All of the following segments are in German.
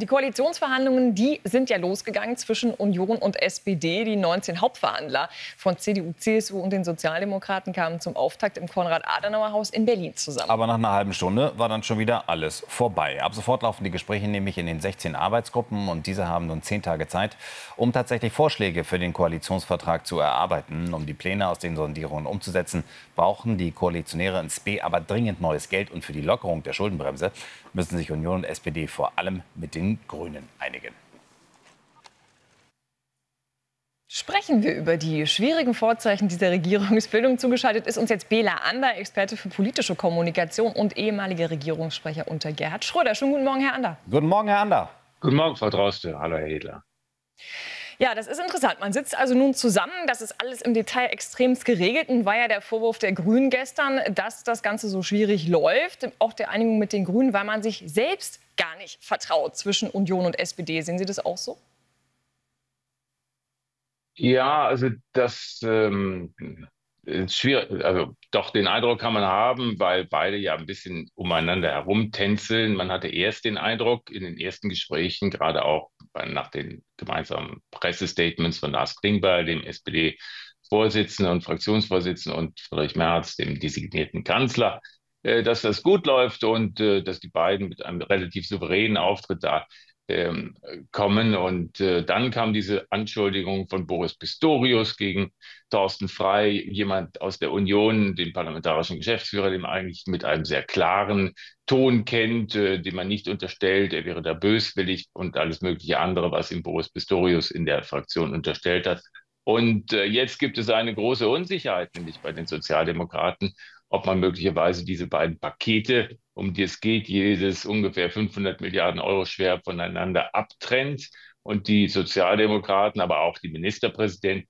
Die Koalitionsverhandlungen, die sind ja losgegangen zwischen Union und SPD. Die 19 Hauptverhandler von CDU, CSU und den Sozialdemokraten kamen zum Auftakt im Konrad-Adenauer-Haus in Berlin zusammen. Aber nach einer halben Stunde war dann schon wieder alles vorbei. Ab sofort laufen die Gespräche nämlich in den 16 Arbeitsgruppen. Und diese haben nun 10 Tage Zeit, um tatsächlich Vorschläge für den Koalitionsvertrag zu erarbeiten. Um die Pläne aus den Sondierungen umzusetzen, brauchen die Koalitionäre ins B aber dringend neues Geld. Und für die Lockerung der Schuldenbremse müssen sich Union und SPD vor allem mit den Grünen einigen. Sprechen wir über die schwierigen Vorzeichen dieser Regierungsbildung. Zugeschaltet ist uns jetzt Bela Ander, Experte für politische Kommunikation und ehemaliger Regierungssprecher unter Gerhard Schröder. Schönen guten Morgen, Herr Ander. Guten Morgen, Herr Ander. Guten Morgen, Frau Droste. Hallo, Herr Hedler. Ja, das ist interessant. Man sitzt also nun zusammen. Das ist alles im Detail extremst geregelt. Und war ja der Vorwurf der Grünen gestern, dass das Ganze so schwierig läuft. Auch der Einigung mit den Grünen, weil man sich selbst gar nicht vertraut zwischen Union und SPD. Sehen Sie das auch so? Ja, also das ist schwierig. Also doch, den Eindruck kann man haben, weil beide ja ein bisschen umeinander herumtänzeln. Man hatte erst den Eindruck in den ersten Gesprächen, gerade auch nach den gemeinsamen Pressestatements von Lars Klingbeil, dem SPD-Vorsitzenden und Fraktionsvorsitzenden, und Friedrich Merz, dem designierten Kanzler, dass das gut läuft und dass die beiden mit einem relativ souveränen Auftritt da kommen. Und dann kam diese Anschuldigung von Boris Pistorius gegen Thorsten Frey, jemand aus der Union, den parlamentarischen Geschäftsführer, den man eigentlich mit einem sehr klaren Ton kennt, dem man nicht unterstellt, er wäre da böswillig und alles mögliche andere, was ihm Boris Pistorius in der Fraktion unterstellt hat. Und jetzt gibt es eine große Unsicherheit, nämlich bei den Sozialdemokraten, ob man möglicherweise diese beiden Pakete, um die es geht, jedes ungefähr 500 Milliarden Euro schwer voneinander abtrennt. Und die Sozialdemokraten, aber auch die Ministerpräsidenten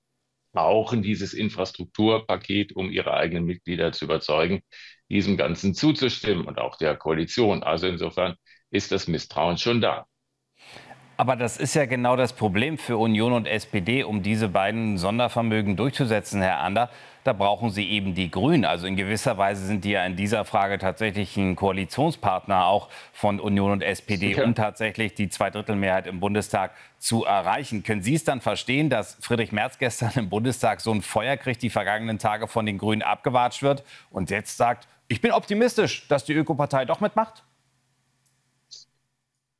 brauchen dieses Infrastrukturpaket, um ihre eigenen Mitglieder zu überzeugen, diesem Ganzen zuzustimmen und auch der Koalition. Also insofern ist das Misstrauen schon da. Aber das ist ja genau das Problem für Union und SPD, um diese beiden Sondervermögen durchzusetzen, Herr Ander. Da brauchen sie eben die Grünen. Also in gewisser Weise sind die ja in dieser Frage tatsächlich ein Koalitionspartner auch von Union und SPD, Ja, um tatsächlich die Zweidrittelmehrheit im Bundestag zu erreichen. Können Sie es dann verstehen, dass Friedrich Merz gestern im Bundestag so ein Feuer kriegt, die vergangenen Tage von den Grünen abgewatscht wird und jetzt sagt, ich bin optimistisch, dass die Ökopartei doch mitmacht?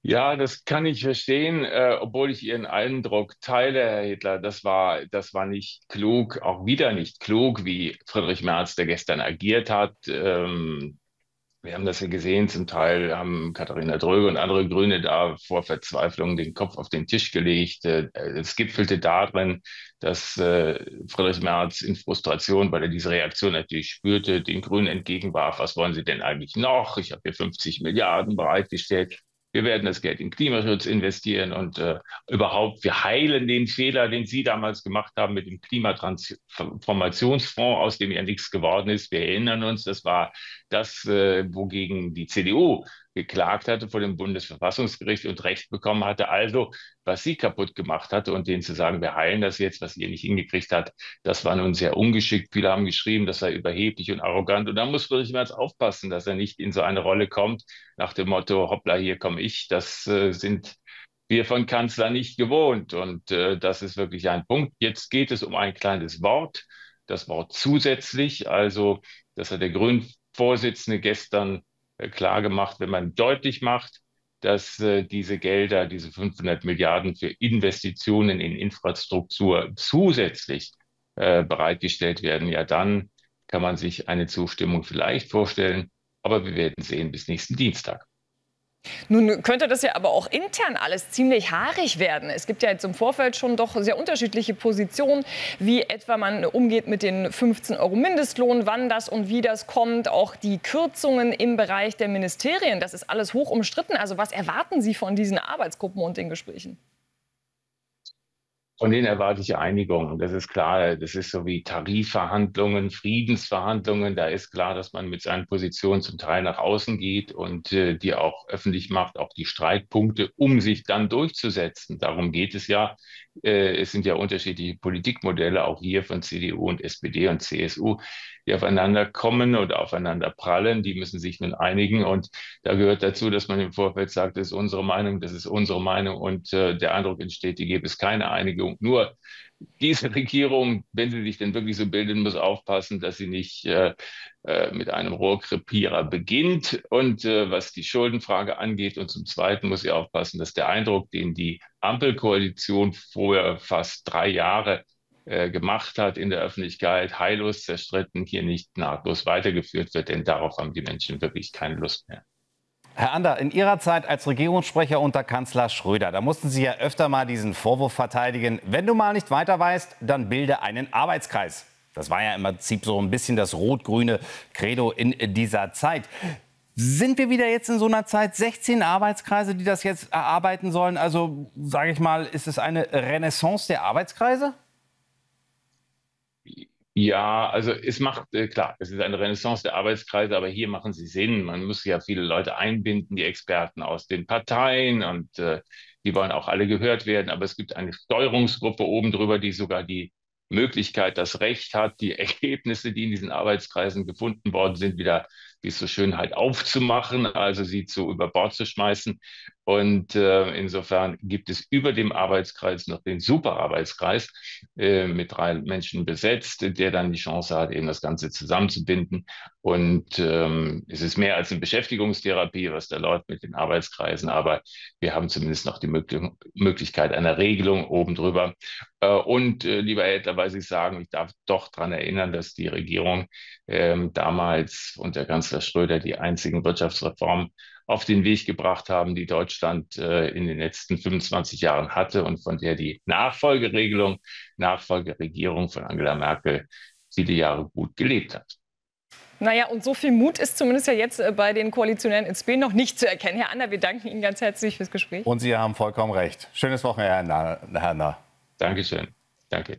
ja, das kann ich verstehen, obwohl ich Ihren Eindruck teile, Herr Hitler. Das war nicht klug, auch wieder nicht klug, wie Friedrich Merz, der gestern agiert hat. Wir haben das ja gesehen, zum Teil haben Katharina Dröge und andere Grüne da vor Verzweiflung den Kopf auf den Tisch gelegt. Es gipfelte darin, dass Friedrich Merz in Frustration, weil er diese Reaktion natürlich spürte, den Grünen entgegenwarf, was wollen Sie denn eigentlich noch? Ich habe hier 50 Milliarden bereitgestellt. Wir werden das Geld in Klimaschutz investieren und überhaupt, wir heilen den Fehler, den Sie damals gemacht haben mit dem Klimatransformationsfonds, aus dem ja nichts geworden ist. Wir erinnern uns, das war das, wogegen die CDU geklagt hatte vor dem Bundesverfassungsgericht und Recht bekommen hatte. Also, was sie kaputt gemacht hatte, und denen zu sagen, wir heilen das jetzt, was ihr nicht hingekriegt habt, das war nun sehr ungeschickt. Viele haben geschrieben, das sei überheblich und arrogant. Und da muss Friedrich Merz aufpassen, dass er nicht in so eine Rolle kommt, nach dem Motto, hoppla, hier komme ich. Das sind wir von Kanzler nicht gewohnt. Und das ist wirklich ein Punkt. Jetzt geht es um ein kleines Wort, das Wort zusätzlich. Also, das hat der Grünen-Vorsitzende gestern klar gemacht, wenn man deutlich macht, dass diese Gelder, diese 500 Milliarden für Investitionen in Infrastruktur zusätzlich bereitgestellt werden, ja, dann kann man sich eine Zustimmung vielleicht vorstellen. Aber wir werden sehen bis nächsten Dienstag. Nun könnte das ja aber auch intern alles ziemlich haarig werden. Es gibt ja jetzt im Vorfeld schon doch sehr unterschiedliche Positionen, wie etwa man umgeht mit den 15 Euro Mindestlohn, wann das und wie das kommt, auch die Kürzungen im Bereich der Ministerien. Das ist alles hoch umstritten. Also was erwarten Sie von diesen Arbeitsgruppen und den Gesprächen? Von denen erwarte ich Einigung. Das ist klar. Das ist so wie Tarifverhandlungen, Friedensverhandlungen. Da ist klar, dass man mit seinen Positionen zum Teil nach außen geht und die auch öffentlich macht, auch die Streitpunkte, um sich dann durchzusetzen. Darum geht es ja. Es sind ja unterschiedliche Politikmodelle, auch hier von CDU und SPD und CSU. die aufeinander kommen oder aufeinander prallen. Die müssen sich nun einigen. Und da gehört dazu, dass man im Vorfeld sagt, das ist unsere Meinung, das ist unsere Meinung. Und der Eindruck entsteht, die gäbe es keine Einigung. Nur diese Regierung, wenn sie sich denn wirklich so bilden, muss aufpassen, dass sie nicht mit einem Rohrkrepierer beginnt. Und was die Schuldenfrage angeht, und zum Zweiten muss sie aufpassen, dass der Eindruck, den die Ampelkoalition vorher fast 3 Jahre gemacht hat in der Öffentlichkeit, heillos zerstritten, hier nicht nahtlos weitergeführt wird, denn darauf haben die Menschen wirklich keine Lust mehr. Herr Ander, in Ihrer Zeit als Regierungssprecher unter Kanzler Schröder, da mussten Sie ja öfter mal diesen Vorwurf verteidigen, wenn du mal nicht weiter weißt, dann bilde einen Arbeitskreis. Das war ja im Prinzip so ein bisschen das rot-grüne Credo in dieser Zeit. Sind wir wieder jetzt in so einer Zeit, 16 Arbeitskreise, die das jetzt erarbeiten sollen? Also, sage ich mal, ist es eine Renaissance der Arbeitskreise? Ja, also es macht, klar, es ist eine Renaissance der Arbeitskreise, aber hier machen sie Sinn. Man muss ja viele Leute einbinden, die Experten aus den Parteien und die wollen auch alle gehört werden. Aber es gibt eine Steuerungsgruppe oben drüber, die sogar die Möglichkeit, das Recht hat, die Ergebnisse, die in diesen Arbeitskreisen gefunden worden sind, wieder, wie es so schön halt, aufzumachen, also sie über Bord zu schmeißen. Und insofern gibt es über dem Arbeitskreis noch den Superarbeitskreis mit 3 Menschen besetzt, der dann die Chance hat, eben das Ganze zusammenzubinden. Und es ist mehr als eine Beschäftigungstherapie, was da läuft mit den Arbeitskreisen, aber wir haben zumindest noch die Möglichkeit einer Regelung oben drüber. Und lieber Herr Edler, weiß ich sagen, ich darf doch daran erinnern, dass die Regierung damals unter Kanzler Schröder die einzigen Wirtschaftsreformen auf den Weg gebracht haben, die Deutschland in den letzten 25 Jahren hatte und von der die Nachfolgeregierung von Angela Merkel viele Jahre gut gelebt hat. Naja, und so viel Mut ist zumindest ja jetzt bei den Koalitionären ins B noch nicht zu erkennen. Herr Ander, wir danken Ihnen ganz herzlich fürs Gespräch. Und Sie haben vollkommen recht. Schönes Wochenende, Herr Ander. Dankeschön. Danke.